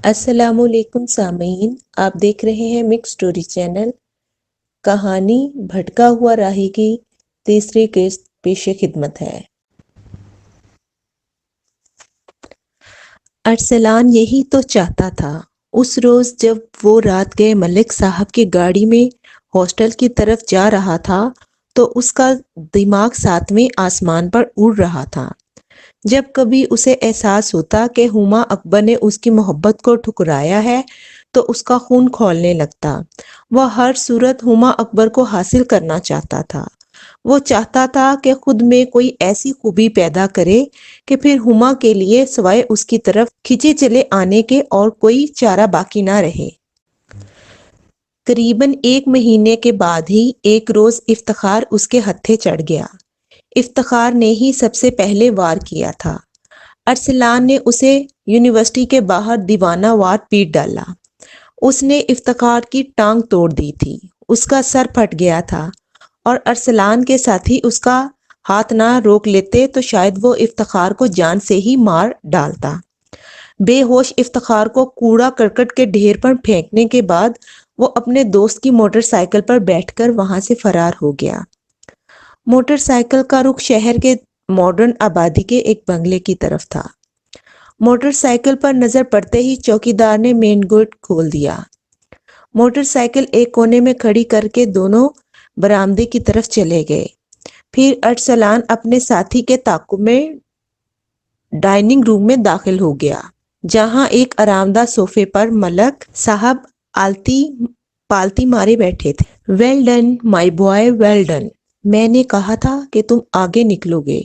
السلام علیکم سامعین، آپ دیکھ رہے ہیں مکس سٹوری چینل۔ کہانی بھٹکا ہوا راہی کی تیسری قسط پیش خدمت ہے۔ ارسلان یہی تو چاہتا تھا۔ اس روز جب وہ رات گئے ملک صاحب کی گاڑی میں ہاسٹل کی طرف جا رہا تھا تو اس کا دماغ ساتویں آسمان پر اڑ رہا تھا۔ جب کبھی اسے احساس ہوتا کہ ہما اکبر نے اس کی محبت کو ٹھکرایا ہے تو اس کا خون کھولنے لگتا۔ وہ ہر صورت ہما اکبر کو حاصل کرنا چاہتا تھا۔ وہ چاہتا تھا کہ خود میں کوئی ایسی خوبی پیدا کرے کہ پھر ہما کے لیے سوائے اس کی طرف کھینچے چلے آنے کے اور کوئی چارہ باقی نہ رہے۔ قریباً 1 مہینے کے بعد ہی ایک روز افتخار اس کے ہتھے چڑھ گیا۔ افتخار نے ہی سب سے پہلے وار کیا تھا۔ ارسلان نے اسے یونیورسٹی کے باہر دیوانہ وار پیٹ ڈالا۔ اس نے افتخار کی ٹانگ توڑ دی تھی، اس کا سر پھٹ گیا تھا، اور ارسلان کے ساتھی اس کا ہاتھ نہ روک لیتے تو شاید وہ افتخار کو جان سے ہی مار ڈالتا۔ بے ہوش افتخار کو کوڑا کرکٹ کے ڈھیر پر پھینکنے کے بعد وہ اپنے دوست کی موٹر سائیکل پر بیٹھ کر وہاں سے فرار ہو گیا۔ موٹر سائیکل کا رخ شہر کے ماڈرن آبادی کے ایک بنگلے کی طرف تھا۔ موٹر سائیکل پر نظر پڑتے ہی چوکیدار نے مین گیٹ کھول دیا۔ موٹر سائیکل ایک کونے میں کھڑی کر کے دونوں برآمدے کی طرف چلے گئے۔ پھر ارسلان اپنے ساتھی کے تعاقب میں ڈائننگ روم میں داخل ہو گیا، جہاں ایک آرام دہ صوفے پر ملک صاحب پالتی مارے بیٹھے تھے۔ Well done my boy, well done. میں نے کہا تھا کہ تم آگے نکلو گے،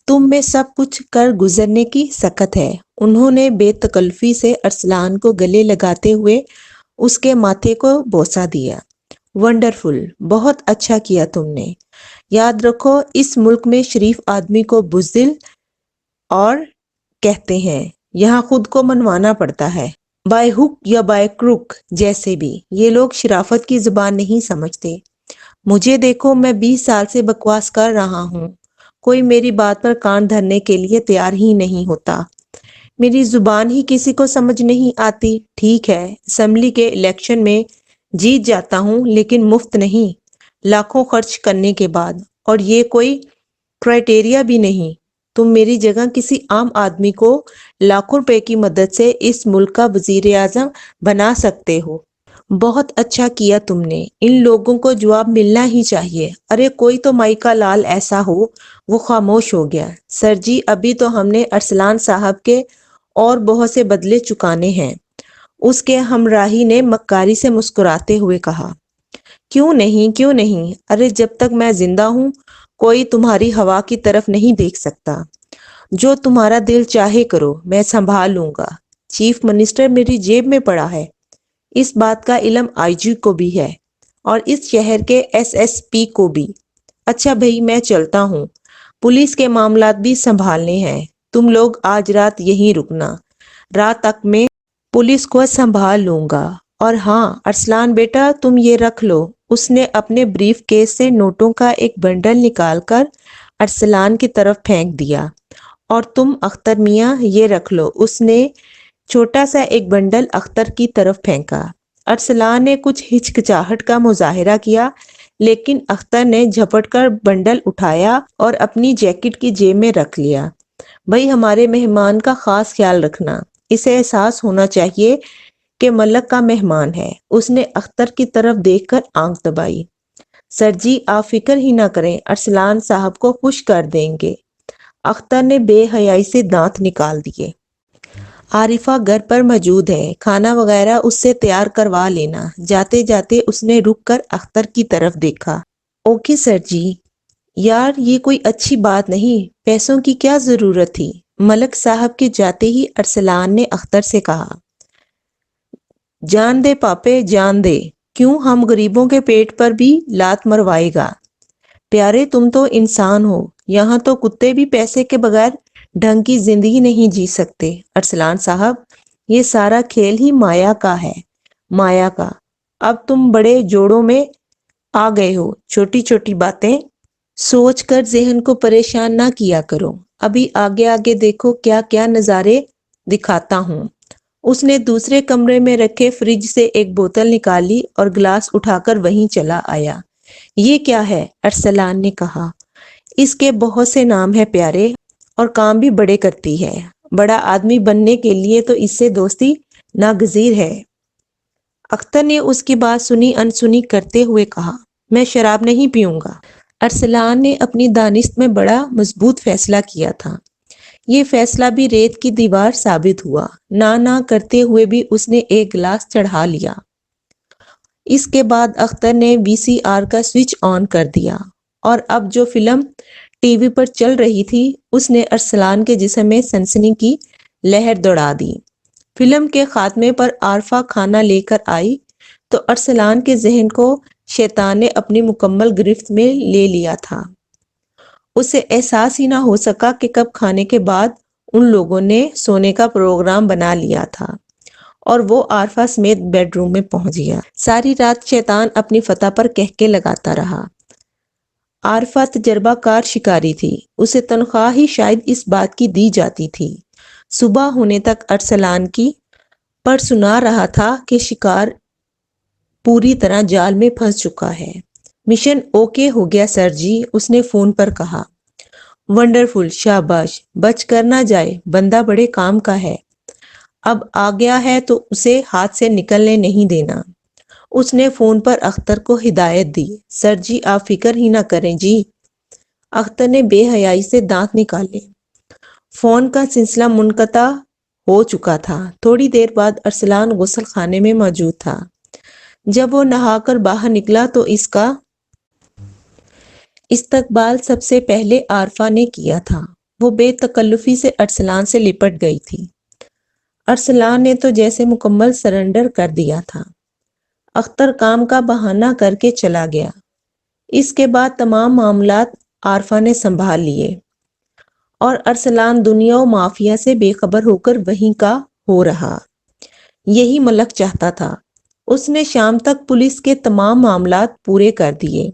تم میں سب کچھ کر گزرنے کی سکت ہے۔ انہوں نے بے تکلفی سے ارسلان کو گلے لگاتے ہوئے اس کے ماتھے کو بوسہ دیا۔ ونڈرفل، بہت اچھا کیا تم نے۔ یاد رکھو اس ملک میں شریف آدمی کو بزدل اور کہتے ہیں، یہاں خود کو منوانا پڑتا ہے، بائی ہک یا بائی کروک، جیسے بھی۔ یہ لوگ شرافت کی زبان نہیں سمجھتے۔ مجھے دیکھو، میں 20 سال سے بکواس کر رہا ہوں، کوئی میری بات پر کان دھرنے کے لیے تیار ہی نہیں ہوتا۔ میری زبان ہی کسی کو سمجھ نہیں آتی۔ ٹھیک ہے، اسمبلی کے الیکشن میں جیت جاتا ہوں، لیکن مفت نہیں، لاکھوں خرچ کرنے کے بعد، اور یہ کوئی کرائٹیریا بھی نہیں۔ تم میری جگہ کسی عام آدمی کو لاکھوں روپے کی مدد سے اس ملک کا وزیر اعظم بنا سکتے ہو۔ بہت اچھا کیا تم نے۔ ان لوگوں کو جواب ملنا ہی چاہیے۔ ارے کوئی تو مائی کا لال ایسا ہو۔ وہ خاموش ہو گیا۔ سر جی، ابھی تو ہم نے ارسلان صاحب کے اور بہت سے بدلے چکانے ہیں، اس کے ہمراہی نے مکاری سے مسکراتے ہوئے کہا۔ کیوں نہیں، کیوں نہیں؟ ارے جب تک میں زندہ ہوں کوئی تمہاری ہوا کی طرف نہیں دیکھ سکتا۔ جو تمہارا دل چاہے کرو، میں سنبھال لوں گا۔ چیف منسٹر میری جیب میں پڑا ہے، اس بات کا علم آئی جی کو بھی ہے، اور اس شہر کے ایس پی کو بھی۔ اچھا بھئی، میں چلتا ہوں، پولیس کے معاملات بھی سنبھالنے ہیں۔ تم لوگ آج رات یہیں رکنا، رات تک میں پولیس کو سنبھال لوں گا۔ اور ہاں ارسلان بیٹا، تم یہ رکھ لو۔ اس نے اپنے بریف کیس سے نوٹوں کا ایک بنڈل نکال کر ارسلان کی طرف پھینک دیا۔ اور تم اختر میاں، یہ رکھ لو۔ اس نے چھوٹا سا ایک بنڈل اختر کی طرف پھینکا۔ ارسلان نے کچھ ہچکچاہٹ کا مظاہرہ کیا، لیکن اختر نے جھپٹ کر بنڈل اٹھایا اور اپنی جیکٹ کی جیب میں رکھ لیا۔ بھئی، ہمارے مہمان کا خاص خیال رکھنا، اسے احساس ہونا چاہیے کہ ملک کا مہمان ہے۔ اس نے اختر کی طرف دیکھ کر آنکھ دبائی۔ سر جی، آپ فکر ہی نہ کریں، ارسلان صاحب کو خوش کر دیں گے۔ اختر نے بے حیائی سے دانت نکال دیے۔ عارفہ گھر پر موجود ہے، کھانا وغیرہ اس سے تیار کروا لینا۔ جاتے جاتے اس نے رک کر اختر کی طرف دیکھا۔ اوکے سر جی۔ یار، یہ کوئی اچھی بات نہیں، پیسوں کی کیا ضرورت تھی؟ ملک صاحب کے جاتے ہی ارسلان نے اختر سے کہا۔ جان دے پاپے، جان دے، کیوں ہم غریبوں کے پیٹ پر بھی لات مروائے گا؟ پیارے، تم تو انسان ہو، یہاں تو کتے بھی پیسے کے بغیر ڈھنگ کی زندگی نہیں جی سکتے۔ ارسلان صاحب، یہ سارا کھیل ہی مایا کا ہے، مایا کا۔ اب تم بڑے جوڑوں میں آ گئے ہو، چھوٹی چھوٹی باتیں سوچ کر ذہن کو پریشان نہ کیا کرو۔ ابھی آگے آگے دیکھو کیا کیا نظارے دکھاتا ہوں۔ اس نے دوسرے کمرے میں رکھے فریج سے ایک بوتل نکالی اور گلاس اٹھا کر وہیں چلا آیا۔ یہ کیا ہے؟ ارسلان نے کہا۔ اس کے بہت سے نام ہیں پیارے، اور کام بھی بڑے کرتی ہے۔ بڑا آدمی بننے کے لیے تو اس سے دوستی ناگزیر ہے۔ اختر نے اس کی بات سنی انسنی کرتے ہوئے کہا، میں شراب نہیں پیوں گا۔ ارسلان نے اپنی دانست میں بڑا مضبوط فیصلہ کیا تھا۔ یہ فیصلہ بھی ریت کی دیوار ثابت ہوا۔ نہ کرتے ہوئے بھی اس نے ایک گلاس چڑھا لیا۔ اس کے بعد اختر نے VCR کا سوئچ آن کر دیا، اور اب جو فلم ٹی وی پر چل رہی تھی اس نے ارسلان کے جسم میں سنسنی کی لہر دوڑا دی۔ فلم کے خاتمے پر عارفہ کھانا لے کر آئی تو ارسلان کے ذہن کو شیطان نے اپنی مکمل گرفت میں لے لیا تھا۔ اسے احساس ہی نہ ہو سکا کہ کب کھانے کے بعد ان لوگوں نے سونے کا پروگرام بنا لیا تھا اور وہ عارفہ سمیت بیڈ روم میں پہنچ گیا۔ ساری رات شیطان اپنی فتح پر کہکے لگاتا رہا۔ عارفہ تجربہ کار شکاری تھی، اسے تنخواہ ہی شاید اس بات کی دی جاتی تھی۔ صبح ہونے تک ارسلان کی پر سنا رہا تھا کہ شکار پوری طرح جال میں پھنس چکا ہے۔ مشن اوکے ہو گیا سر جی، اس نے فون پر کہا۔ ونڈرفل، شاباش، بچ کر نہ جائے، بندہ بڑے کام کا ہے۔ اب آ گیا ہے تو اسے ہاتھ سے نکلنے نہیں دینا۔ اس نے فون پر اختر کو ہدایت دی۔ سر جی آپ فکر ہی نہ کریں جی۔ اختر نے بے حیائی سے دانت نکالے۔ فون کا سلسلہ منقطع ہو چکا تھا۔ تھوڑی دیر بعد ارسلان غسل خانے میں موجود تھا۔ جب وہ نہا کر باہر نکلا تو اس کا استقبال سب سے پہلے عارفہ نے کیا تھا۔ وہ بے تکلفی سے ارسلان سے لپٹ گئی تھی۔ ارسلان نے تو جیسے مکمل سرنڈر کر دیا تھا۔ اختر کام کا بہانہ کر کے چلا گیا۔ اس کے بعد تمام معاملات عارفہ نے سنبھال لیے، اور ارسلان دنیا و مافیا سے بے خبر ہو کر وہیں کا ہو رہا۔ یہی ملک چاہتا تھا۔ اس نے شام تک پولیس کے تمام معاملات پورے کر دیے۔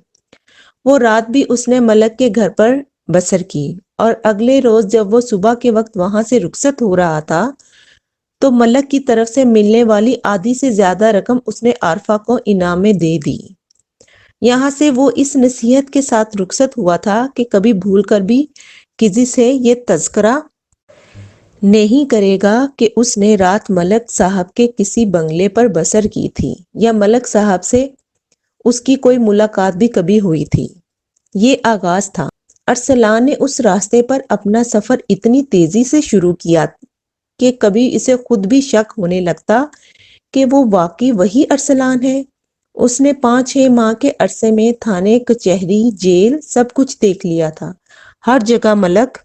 وہ رات بھی اس نے ملک کے گھر پر بسر کی، اور اگلے روز جب وہ صبح کے وقت وہاں سے رخصت ہو رہا تھا تو ملک کی طرف سے ملنے والی آدھی سے زیادہ رقم اس نے عارفہ کو انعام میں دے دی۔ یہاں سے وہ اس نصیحت کے ساتھ رخصت ہوا تھا کہ کبھی بھول کر بھی کسی سے یہ تذکرہ نہیں کرے گا کہ اس نے رات ملک صاحب کے کسی بنگلے پر بسر کی تھی، یا ملک صاحب سے اس کی کوئی ملاقات بھی کبھی ہوئی تھی۔ یہ آغاز تھا۔ ارسلان نے اس راستے پر اپنا سفر اتنی تیزی سے شروع کیا کہ کبھی اسے خود بھی شک ہونے لگتا کہ وہ واقعی وہی ارسلان ہے۔ اس نے 5-6 ماہ کے عرصے میں تھانے، کچہری، جیل سب کچھ دیکھ لیا تھا۔ ہر جگہ ملک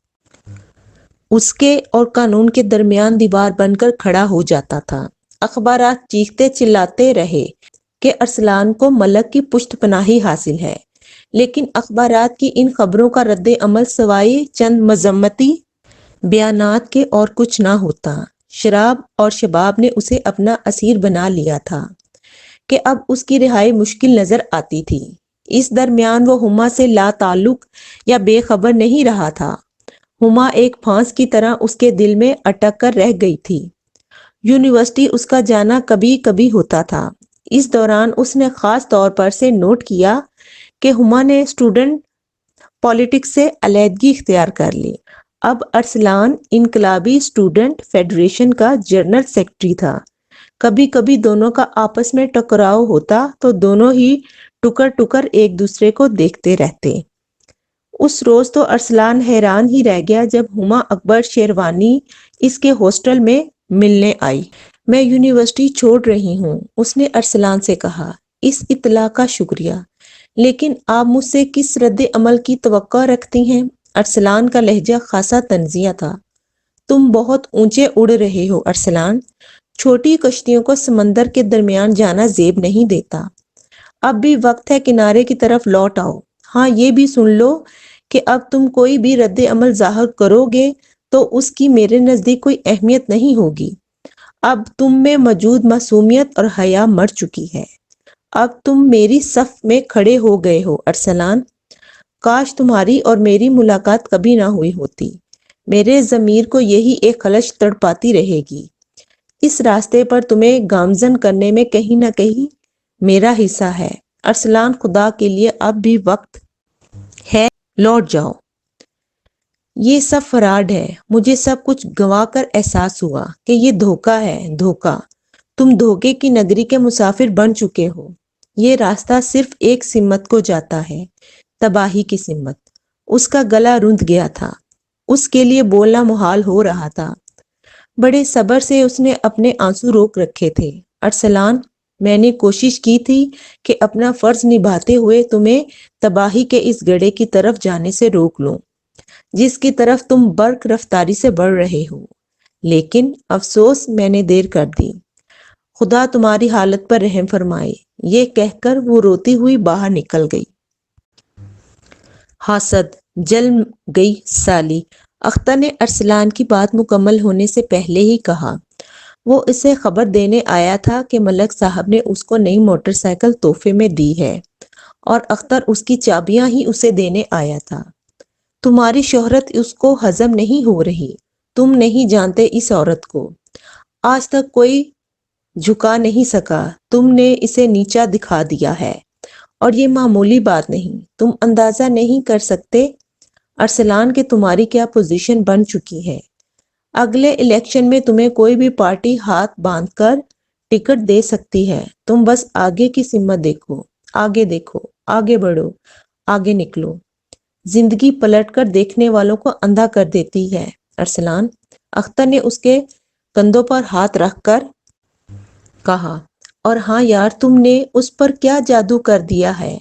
اس کے اور قانون کے درمیان دیوار بن کر کھڑا ہو جاتا تھا۔ اخبارات چیختے چلاتے رہے کہ ارسلان کو ملک کی پشت پناہی حاصل ہے، لیکن اخبارات کی ان خبروں کا رد عمل سوائے چند مذمتی بیانات کے اور کچھ نہ ہوتا۔ شراب اور شباب نے اسے اپنا اسیر بنا لیا تھا کہ اب اس کی رہائی مشکل نظر آتی تھی۔ اس درمیان وہ ہما سے لا تعلق یا بے خبر نہیں رہا تھا۔ ہما ایک پھانس کی طرح اس کے دل میں اٹک کر رہ گئی تھی۔ یونیورسٹی اس کا جانا کبھی کبھی ہوتا تھا۔ اس دوران اس نے خاص طور پر سے نوٹ کیا کہ ہما نے اسٹوڈنٹ پالیٹکس سے علیحدگی اختیار کر لی۔ اب ارسلان انقلابی اسٹوڈنٹ فیڈریشن کا جنرل سیکرٹری تھا۔ کبھی کبھی دونوں کا آپس میں ٹکراؤ ہوتا تو دونوں ہی ٹکر ٹکر ایک دوسرے کو دیکھتے رہتے۔ اس روز تو ارسلان حیران ہی رہ گیا جب ہما اکبر شیروانی اس کے ہاسٹل میں ملنے آئی۔ میں یونیورسٹی چھوڑ رہی ہوں، اس نے ارسلان سے کہا۔ اس اطلاع کا شکریہ، لیکن آپ مجھ سے کس رد عمل کی توقع رکھتی ہیں؟ ارسلان کا لہجہ خاصا طنزیہ تھا۔ تم بہت اونچے اڑ رہے ہو ارسلان۔ چھوٹی کشتیوں کو سمندر کے درمیان جانا زیب نہیں دیتا۔ اب بھی وقت ہے کنارے کی طرف لوٹ آؤ۔ ہاں یہ بھی سن لو کہ اب تم کوئی بھی رد عمل ظاہر کرو گے تو اس کی میرے نزدیک کوئی اہمیت نہیں ہوگی۔ اب تم میں موجود معصومیت اور حیا مر چکی ہے۔ اب تم میری صف میں کھڑے ہو گئے ہو ارسلان۔ کاش تمہاری اور میری ملاقات کبھی نہ ہوئی ہوتی۔ میرے ضمیر کو یہی ایک خلش تڑپاتی رہے گی۔ اس راستے پر تمہیں گامزن کرنے میں کہیں نہ کہیں میرا حصہ ہے۔ ارسلان، خدا کے لیے اب بھی وقت ہے، لوٹ جاؤ۔ یہ سب فراڈ ہے۔ مجھے سب کچھ گنوا کر احساس ہوا کہ یہ دھوکہ ہے، دھوکہ۔ تم دھوکے کی نگری کے مسافر بن چکے ہو۔ یہ راستہ صرف ایک سمت کو جاتا ہے، تباہی کی سمت۔ اس کا گلا روندھ گیا تھا، اس کے لیے بولنا محال ہو رہا تھا۔ بڑے صبر سے اس نے اپنے آنسو روک رکھے تھے۔ ارسلان، میں نے کوشش کی تھی کہ اپنا فرض نبھاتے ہوئے تمہیں تباہی کے اس گڑھے کی طرف جانے سے روک لوں جس کی طرف تم برق رفتاری سے بڑھ رہے ہو، لیکن افسوس میں نے دیر کر دی۔ خدا تمہاری حالت پر رحم فرمائے۔ یہ کہہ کر وہ روتی ہوئی باہر نکل گئی۔ حاسد، جل گئی سالی، اختر نے ارسلان کی بات مکمل ہونے سے پہلے ہی کہا۔ وہ اسے خبر دینے آیا تھا کہ ملک صاحب نے اس کو نئی موٹر سائیکل تحفے میں دی ہے اور اختر اس کی چابیاں ہی اسے دینے آیا تھا۔ تمہاری شہرت اس کو ہضم نہیں ہو رہی۔ تم نہیں جانتے اس عورت کو۔ آج تک کوئی جھکا نہیں سکا۔ تم نے اسے نیچا دکھا دیا ہے، اور یہ معمولی بات نہیں۔ تم اندازہ نہیں کر سکتے ارسلان کہ تمہاری کیا پوزیشن بن چکی ہے۔ اگلے الیکشن میں تمہیں کوئی بھی پارٹی ہاتھ باندھ کر ٹکٹ دے سکتی ہے۔ تم بس آگے کی سمت دیکھو، آگے دیکھو، آگے بڑھو، آگے نکلو۔ زندگی پلٹ کر دیکھنے والوں کو اندھا کر دیتی ہے ارسلان۔ اختر نے اس کے کندھوں پر ہاتھ رکھ کر کہا، اور ہاں یار، تم نے اس پر کیا جادو کر دیا ہے۔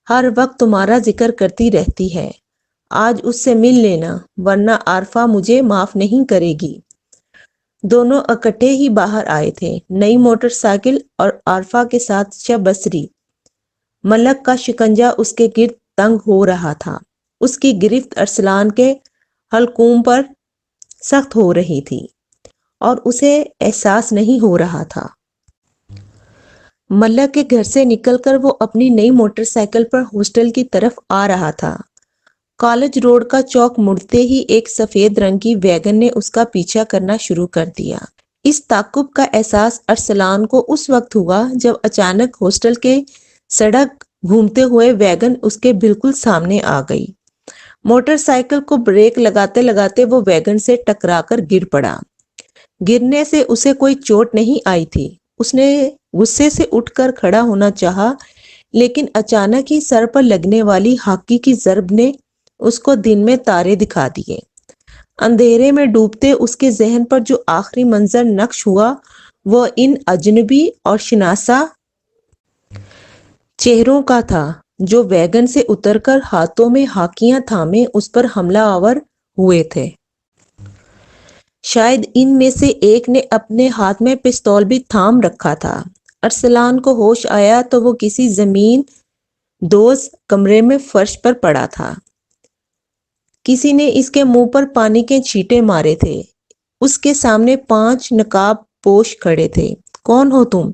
ہر وقت تمہارا ذکر کرتی رہتی ہے۔ آج اس سے مل لینا، ورنہ عارفہ مجھے معاف نہیں کرے گی۔ دونوں اکٹھے ہی باہر آئے تھے، نئی موٹر سائیکل اور عارفہ کے ساتھ شب بسری۔ ملک کا شکنجہ اس کے گرد تنگ ہو رہا تھا۔ اس کی گرفت ارسلان کے حلقوم پر سخت ہو رہی تھی اور اسے احساس نہیں ہو رہا تھا۔ ملک کے گھر سے نکل کر وہ اپنی نئی موٹر سائیکل پر ہاسٹل کی طرف آ رہا تھا۔ کالج روڈ کا چوک مڑتے ہی ایک سفید رنگ کی ویگن نے اس کا پیچھا کرنا شروع کر دیا۔ اس تعاقب کا احساس ارسلان کو اس وقت ہوا جب اچانک ہاسٹل کے سڑک گھومتے ہوئے ویگن اس کے بالکل سامنے آ گئی۔ موٹر سائیکل کو بریک لگاتے لگاتے وہ ویگن سے ٹکرا کر گر پڑا۔ گرنے سے اسے کوئی چوٹ نہیں آئی تھی۔ اس نے غصے سے اٹھ کر کھڑا ہونا چاہا، لیکن اچانک ہی سر پر لگنے والی ہاکی کی ضرب نے اس کو دن میں تارے دکھا دیے۔ اندھیرے میں ڈوبتے اس کے ذہن پر جو آخری منظر نقش ہوا وہ ان اجنبی اور شناسا چہروں کا تھا جو ویگن سے اتر کر ہاتھوں میں ہاکیاں تھامے اس پر حملہ آور ہوئے تھے۔ شاید ان میں سے ایک نے اپنے ہاتھ میں پستول بھی تھام رکھا تھا۔ ارسلان کو ہوش آیا تو وہ کسی زمین دوز کمرے میں فرش پر پڑا تھا۔ کسی نے اس کے منہ پر پانی کے چھینٹے مارے تھے۔ اس کے سامنے 5 نقاب پوش کھڑے تھے۔ کون ہو تم؟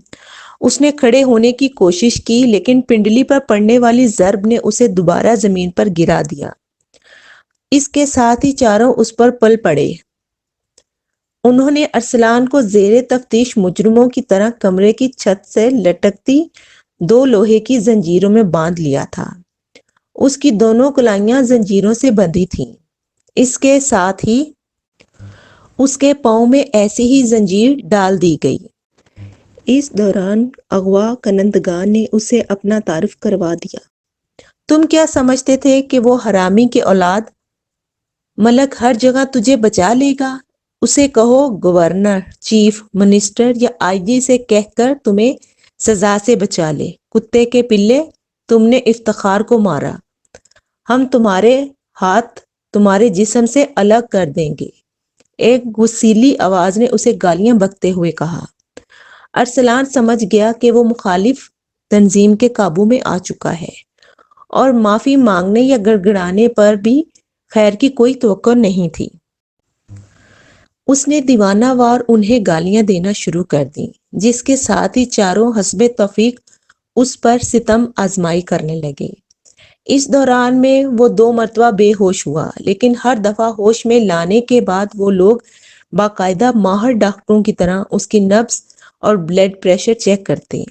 اس نے کھڑے ہونے کی کوشش کی، لیکن پنڈلی پر پڑنے والی ضرب نے اسے دوبارہ زمین پر گرا دیا۔ اس کے ساتھ ہی چاروں اس پر پل پڑے۔ انہوں نے ارسلان کو زیر تفتیش مجرموں کی طرح کمرے کی چھت سے لٹکتی 2 لوہے کی زنجیروں میں باندھ لیا تھا۔ اس کی دونوں کلائیاں زنجیروں سے بندھی تھیں۔ اس کے ساتھ ہی اس کے پاؤں میں ایسی ہی زنجیر ڈال دی گئی۔ اس دوران اغوا کنندگان نے اسے اپنا تعارف کروا دیا۔ تم کیا سمجھتے تھے کہ وہ حرامی کی اولاد ملک ہر جگہ تجھے بچا لے گا؟ اسے کہو گورنر، چیف منسٹر یا آئی جی سے کہہ کر تمہیں سزا سے بچا لے۔ کتے کے پلے، تم نے افتخار کو مارا۔ ہم تمہارے ہاتھ تمہارے جسم سے الگ کر دیں گے۔ ایک غصیلی آواز نے اسے گالیاں بکتے ہوئے کہا۔ ارسلان سمجھ گیا کہ وہ مخالف تنظیم کے قابو میں آ چکا ہے اور معافی مانگنے یا گڑگڑانے پر بھی خیر کی کوئی توقع نہیں تھی۔ اس نے دیوانہ وار انہیں گالیاں دینا شروع کر دیں، جس کے ساتھ ہی چاروں حسب توفیق اس پر ستم آزمائی کرنے لگے۔ اس دوران میں وہ 2 مرتبہ بے ہوش ہوا، لیکن ہر دفعہ ہوش میں لانے کے بعد وہ لوگ باقاعدہ ماہر ڈاکٹروں کی طرح اس کی نبض اور بلڈ پریشر چیک کرتے۔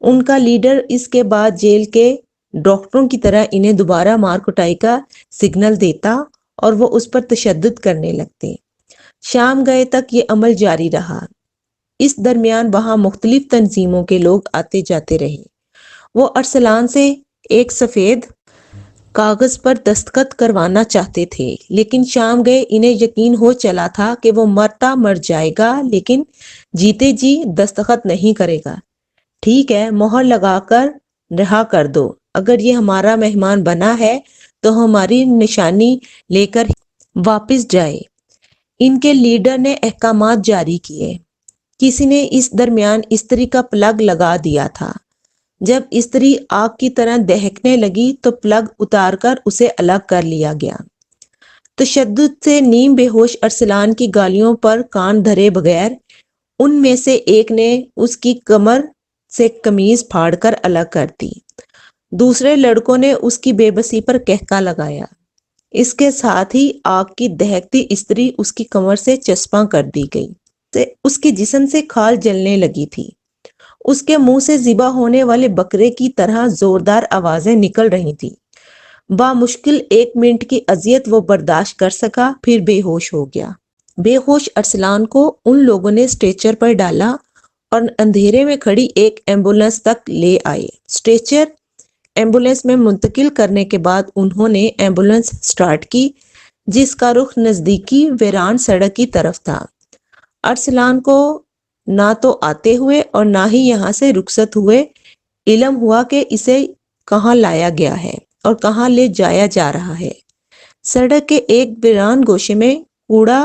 ان کا لیڈر اس کے بعد جیل کے ڈاکٹروں کی طرح انہیں دوبارہ مار کٹائی کا سگنل دیتا اور وہ اس پر تشدد کرنے لگتے۔ شام گئے تک یہ عمل جاری رہا۔ اس درمیان وہاں مختلف تنظیموں کے لوگ آتے جاتے رہے۔ وہ ارسلان سے ایک سفید کاغذ پر دستخط کروانا چاہتے تھے، لیکن شام گئے انہیں یقین ہو چلا تھا کہ وہ مرتا مر جائے گا لیکن جیتے جی دستخط نہیں کرے گا۔ ٹھیک ہے، مہر لگا کر رہا کر دو۔ اگر یہ ہمارا مہمان بنا ہے تو ہماری نشانی لے کر واپس جائے۔ ان کے لیڈر نے احکامات جاری کیے۔ کسی نے اس درمیان استری کا پلگ لگا دیا تھا۔ جب استری آگ کی طرح دہکنے لگی تو پلگ اتار کر اسے الگ کر لیا گیا۔ تشدد سے نیم بے ہوش ارسلان کی گالیوں پر کان دھرے بغیر ان میں سے ایک نے اس کی کمر سے قمیض پھاڑ کر الگ کر دی۔ دوسرے لڑکوں نے اس کی بے بسی پر کہکا لگایا۔ اس کے ساتھ ہی آگ کی دہکتی استری اس کی کمر سے چسپاں کر دی گئی۔ اس کے جسم سے کھال جلنے لگی تھی۔ اس کے منہ سے ذبح ہونے والے بکرے کی طرح زوردار آوازیں نکل رہی تھیں۔ بامشکل 1 منٹ کی اذیت وہ برداشت کر سکا، پھر بے ہوش ہو گیا۔ بے ہوش ارسلان کو ان لوگوں نے اسٹریچر پر ڈالا اور اندھیرے میں کھڑی ایک ایمبولینس تک لے آئے۔ اسٹریچر ایمبولینس میں منتقل کرنے کے بعد انہوں نے ایمبولینس سٹارٹ کی، جس کا رخ نزدیکی ویران سڑک کی طرف تھا۔ ارسلان کو نہ تو آتے ہوئے اور نہ ہی یہاں سے رخصت ہوئے علم ہوا کہ اسے کہاں لایا گیا ہے اور کہاں لے جایا جا رہا ہے۔ سڑک کے ایک ویران گوشے میں کوڑا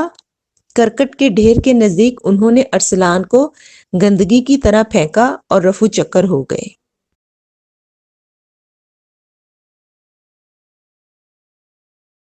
کرکٹ کے ڈھیر کے نزدیک انہوں نے ارسلان کو گندگی کی طرح پھینکا اور رفو چکر ہو گئے۔